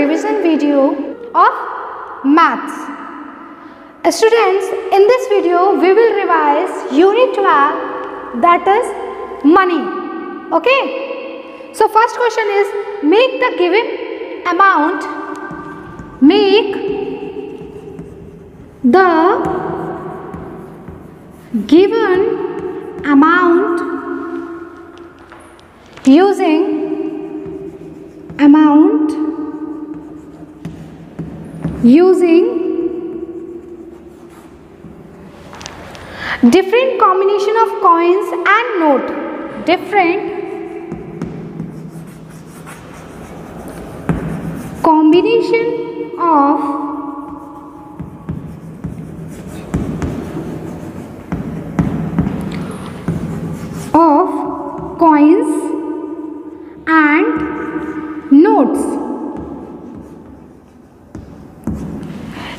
revision video of maths. Students, in this video we will revise unit 12, that is money. Okay, so first question is, make the given amount, make the given amount using different combination of coins and note. Different combination of coins and notes.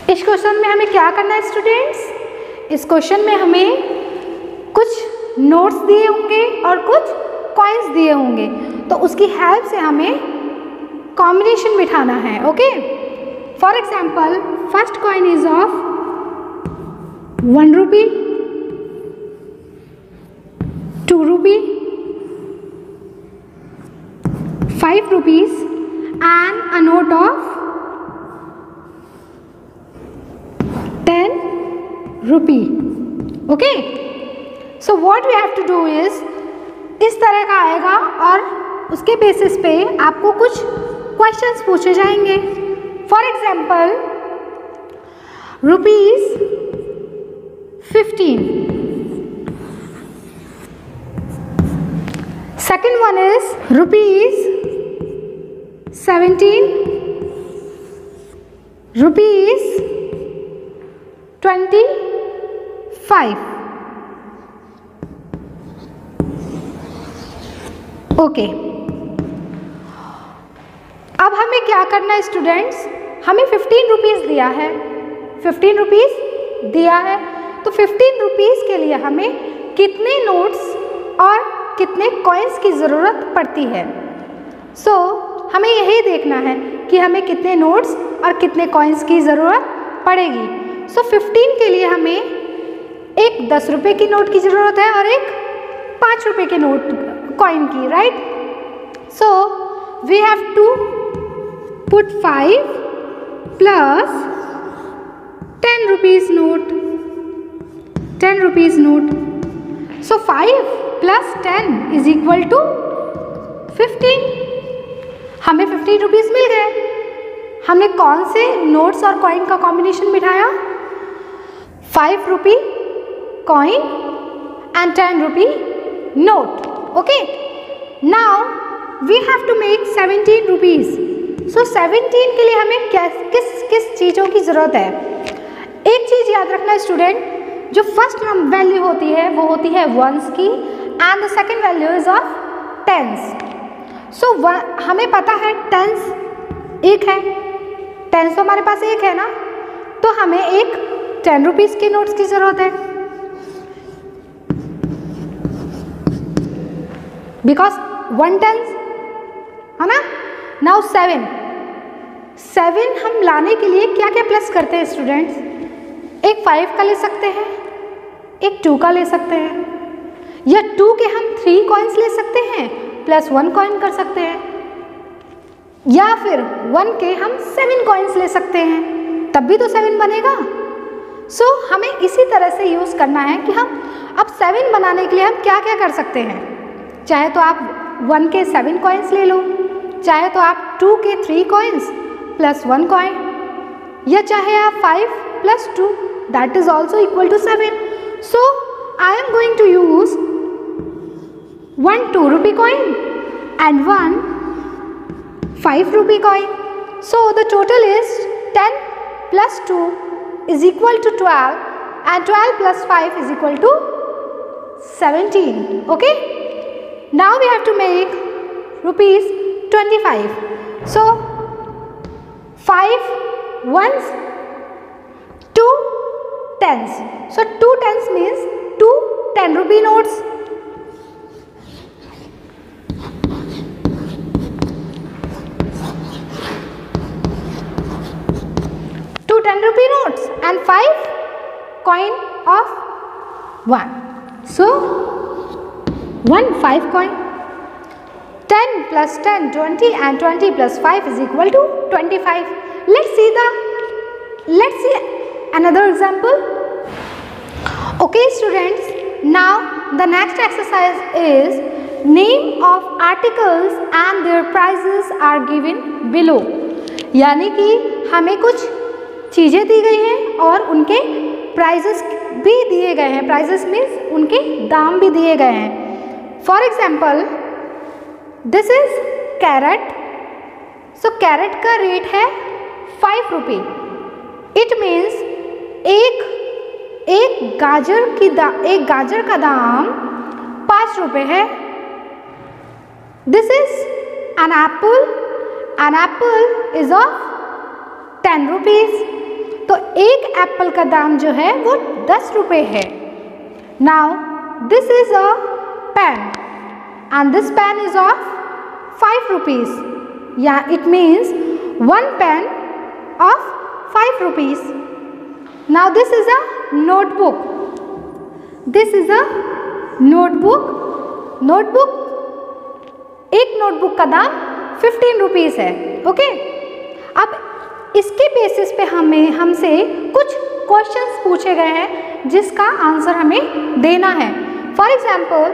इस question में हमें क्या करना है students? इस question में हमें कुछ नोट्स दिए होंगे और कुछ कॉइन्स दिए होंगे, तो उसकी हेल्प से हमें कॉम्बिनेशन बिठाना है. Okay, for example first coin is of 1 rupee, 2 rupee, 5 rupees and a note of 10 rupee. Okay, so what we have to do is, इस तरह का आएगा और उसके बेसिस पे आपको कुछ क्वेश्चंस पूछे जाएंगे. For example ₹15. Second one is ₹17, ₹25. Okay, अब हमें क्या करना है स्टूडेंट्स? हमें 15 रुपीज़ दिया है, 15 रुपीज़ दिया है, तो 15 रुपीज़ के लिए हमें कितने नोट्स और कितने कॉइन्स की ज़रूरत पड़ती है. सो हमें यही देखना है कि हमें कितने नोट्स और कितने कॉइन्स की ज़रूरत पड़ेगी. सो 15 के लिए हमें एक 10 रुपये की नोट की ज़रूरत है और एक 5 रुपये के नोट कॉइन की, right? So we have to put 5 plus 10 rupees note, 10 rupees note. So 5 plus 10 is equal to 15. हमें 15 रुपीज़ मिल गए. हमने कौन से नोट्स और कॉइन का कॉम्बिनेशन बिठाया? 5 rupee coin and 10 rupee note. Okay, now we have to make 17 rupees. So 17 के लिए हमें किस चीज़ों की ज़रूरत है? एक चीज़ याद रखना स्टूडेंट, जो फर्स्ट वैल्यू होती है वो होती है वंस की and the second value is of tens. So हमें पता है टेंस एक है, टेंस तो हमारे पास एक है ना, तो हमें एक 10 रुपीज़ के नोट्स की ज़रूरत है, बिकॉज 1 टेंस है ना. नाउ 7 हम लाने के लिए क्या क्या प्लस करते हैं स्टूडेंट्स? एक 5 का ले सकते हैं, एक 2 का ले सकते हैं, या 2 के हम 3 कॉइन्स ले सकते हैं प्लस 1 कॉइन कर सकते हैं, या फिर 1 के हम 7 कॉइन्स ले सकते हैं, तब भी तो 7 बनेगा. सो हमें इसी तरह से यूज़ करना है कि हम अब 7 बनाने के लिए हम क्या क्या कर सकते हैं. चाहे तो आप 1 के 7 कॉइन्स ले लो, चाहे तो आप 2 के 3 कॉइन्स प्लस 1 कॉइन, या चाहे आप 5 plus 2 that is also equal to 7. So I am going to use 1 2 rupee coin and 1 5 rupee coin. So the total is 10 plus 2 is equal to 12 and 12 plus 5 is equal to 17. Okay. Now we have to make rupees 25. So 5 ones, 2 tens. So 2 tens means 2 10 rupee notes. rupee notes and 5 coin of 1. So 1 5 coin. 10 plus 10 20 and 20 plus 5 is equal to 25. Let's see another example. Okay students, now the next exercise is name of articles and their prices are given below. यानी कि हमें कुछ चीज़ें दी गई हैं और उनके prices भी दिए गए हैं. प्राइजेस मीन्स उनके दाम भी दिए गए हैं. For example this is carrot. So carrot का रेट है 5 रुपये. इट मीन्स एक गाजर का दाम 5 रुपये है. This is an apple. An apple is of 10 rupees. तो एक एप्पल का दाम जो है वो 10 रुपये है. Now this is a pen and this pen is of 5 rupees. या it means 1 pen of 5 rupees. Now this is a notebook. This is a notebook. एक नोटबुक का दाम 15 रुपीज़ है. ओके, अब इसके बेसिस पे हमसे कुछ क्वेश्चंस पूछे गए हैं जिसका आंसर हमें देना है. For example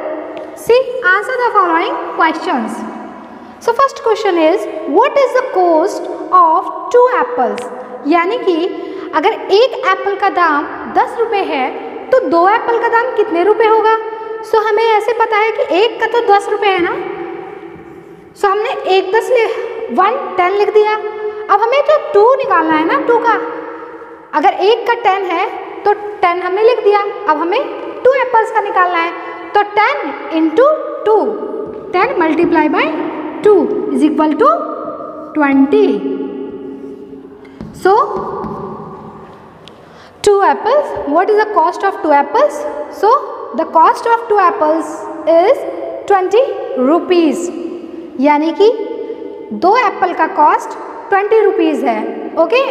see answer the following questions. So first question is what is the cost of 2 apples. यानी कि अगर एक एप्पल का दाम 10 रुपये है तो 2 एप्पल का दाम कितने रुपए होगा. सो हमें ऐसे पता है कि एक का तो 10 रुपये है ना. सो हमने 10 लिख दिया. अब हमें तो 2 निकालना है ना. 2 का अगर एक का 10 है तो 10 हमने लिख दिया. अब हमें 2 एप्पल्स का निकालना है. तो 10 into 2, 10 multiply by 2 is equal to 20. So 2 apples. What is the cost of 2 apples? So the cost of 2 apples is 20 rupees. यानी कि 2 एप्पल का कॉस्ट 20 रुपीज़ है. Okay,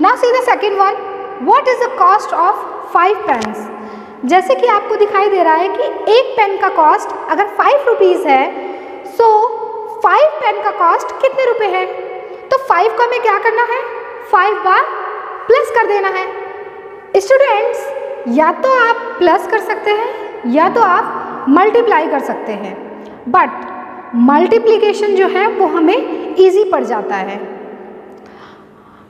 now see the second one. What is the cost of 5 pens. जैसे कि आपको दिखाई दे रहा है कि एक पेन का कॉस्ट अगर 5 रुपीज़ है, सो 5 पेन का कॉस्ट कितने रुपए है. तो 5 को हमें क्या करना है, 5 बार प्लस कर देना है. स्टूडेंट्स, या तो आप प्लस कर सकते हैं या तो आप मल्टीप्लाई कर सकते हैं. बट मल्टीप्लिकेशन जो है वो हमें इजी पड़ जाता है.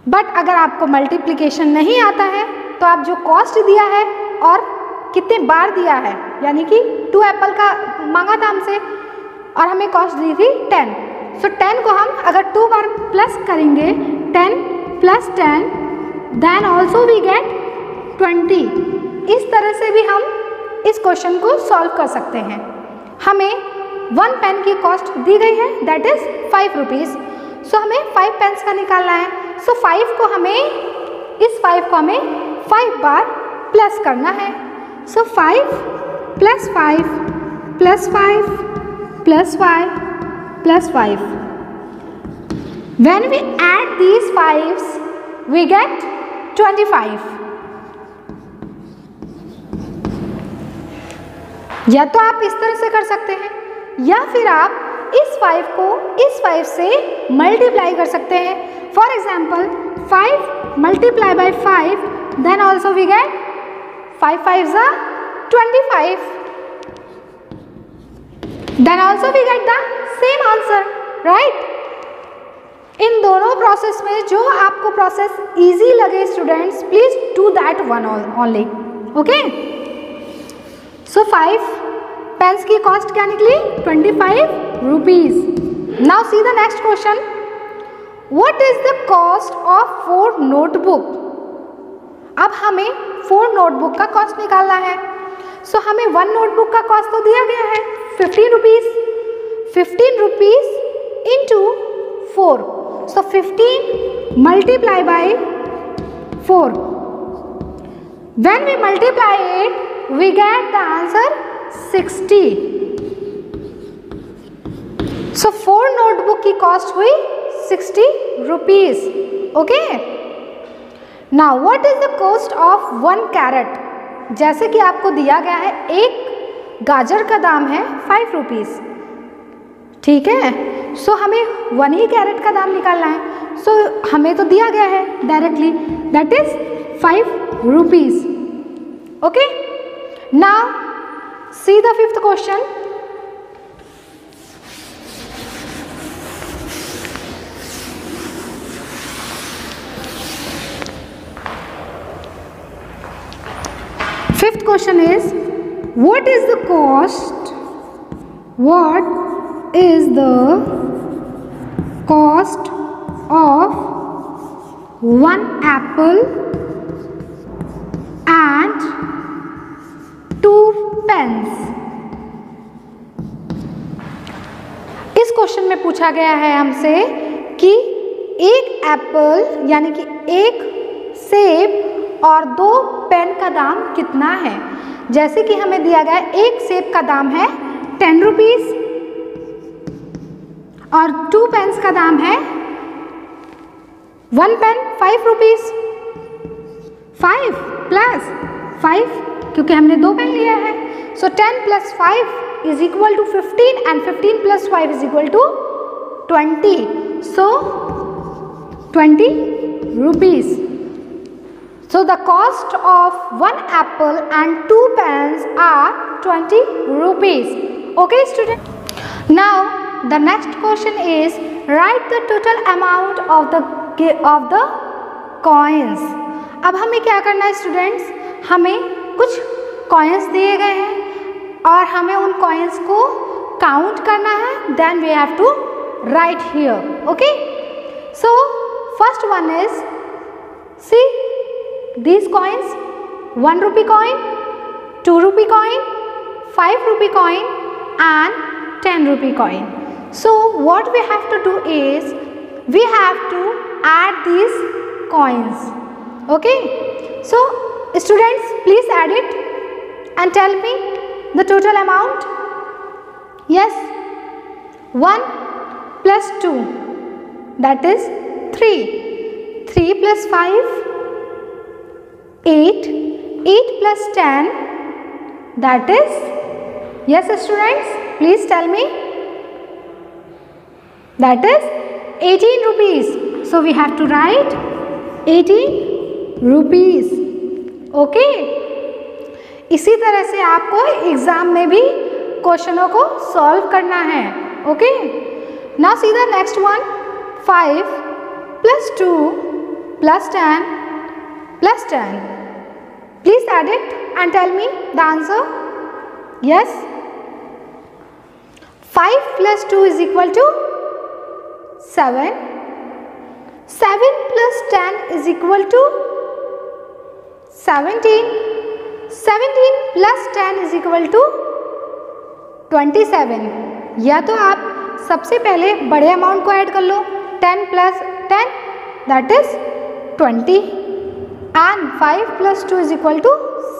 बट अगर आपको मल्टीप्लिकेशन नहीं आता है तो आप जो कॉस्ट दिया है और कितने बार दिया है, यानी कि 2 एप्पल का मांगा था हमसे और हमें कॉस्ट दी थी 10. सो 10 को हम अगर 2 बार प्लस करेंगे, 10 plus 10, then also we get 20. इस तरह से भी हम इस क्वेश्चन को सॉल्व कर सकते हैं. हमें 1 पेन की कॉस्ट दी गई है, दैट इज 5 रुपीज़. सो हमें 5 पेन्स का निकालना है. सो 5 को हमें 5 बार प्लस करना है. सो 5 plus 5 plus 5 plus 5 plus 5. When we add these 5s, we get 25. या तो आप इस तरह से कर सकते हैं या फिर आप इस 5 को इस 5 से मल्टीप्लाई कर सकते हैं. For example 5 multiply by 5, then also we get 5 5s are 25. Then also we get the same answer, right? इन दोनों प्रोसेस में जो आपको प्रोसेस इजी लगे students, please do that one only. Okay, so 5 pens की कॉस्ट क्या निकली, 25 rupees. Now see the next question. What is the cost of 4 notebook. अब हमें 4 नोटबुक का कॉस्ट निकालना है. सो हमें 1 नोटबुक का कॉस्ट तो दिया गया है 15 rupees. 15 rupees into 4. So 15 multiply by 4. When we multiply it, we get the answer 60. So 4 notebook की कॉस्ट हुई 60 rupees. Okay, now what is the cost of 1 carrot? जैसे कि आपको दिया गया है एक गाजर का दाम है 5 रुपीज़, ठीक है। सो हमें 1 ही कैरेट का दाम निकालना है। सो हमें तो दिया गया है directly, that is 5 rupees. Okay, now see the 5th question. Fifth question is, what is the cost? What is the cost of 1 apple and 2 pence? इस क्वेश्चन में पूछा गया है हमसे कि एक एप्पल यानी कि एक सेब और 2 पेन का दाम कितना है। जैसे कि हमें दिया गया है एक सेब का दाम है 10 रुपीज़ और 2 पेन्स का दाम है 1 पेन 5 रुपीज़। 5 प्लस 5 क्योंकि हमने 2 पेन लिया है, so 10 plus 5 is equal to 15 and 15 plus 5 is equal to 20, so 20 rupees. So the cost of 1 apple and 2 pens are 20 rupees. Okay, student. Now the next question is, write the total amount of the coins. अब हमें क्या करना है students? हमें कुछ coins दिए गए हैं और हमें उन कॉइन्स को काउंट करना है. Then we have to write here. Okay. So first one is, see these coins, 1 rupee coin, 2 rupee coin, 5 rupee coin and 10 rupee coin. So what we have to do is, we have to add these coins. Okay, so students please add it and tell me the total amount. Yes, 1 plus 2, that is 3. 3 plus 5, 8. 8 plus 10, that is, yes students, please tell me, that is 18 rupees. So we have to write 18 rupees. Okay. इसी तरह से आपको exam में भी क्वेश्चनों को solve करना है. Okay, now see the next one. 5 plus 2 plus 10 plus 10. Please add it and tell me the answer. Yes, 5 plus 2 is equal to 7. 7 plus 10 is equal to 17. 17 plus 10 is equal to 27. या तो आप सबसे पहले बड़े amount को add कर लो. 10 plus 10, that is 20. And 5 plus 2 is equal to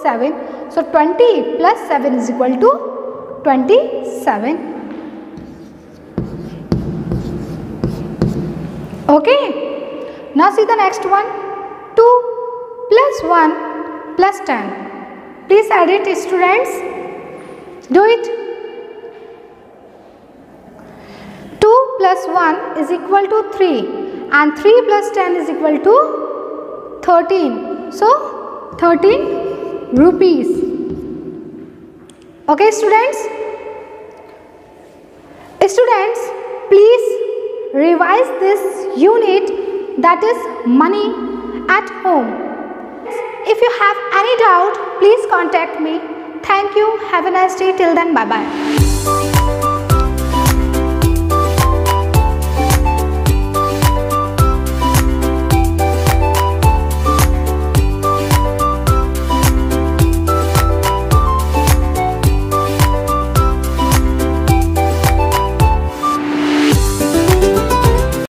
7. So 20 plus 7 is equal to 27. Okay. Now see the next one. 2 plus 1 plus 10. Please add it, students. Do it. 2 plus 1 is equal to 3 and 3 plus 10 is equal to 13. So 13 rupees. Okay students. Students, please revise this unit, that is money, at home. If you have any doubt, please contact me. Thank you. Have a nice day. Till then, bye bye.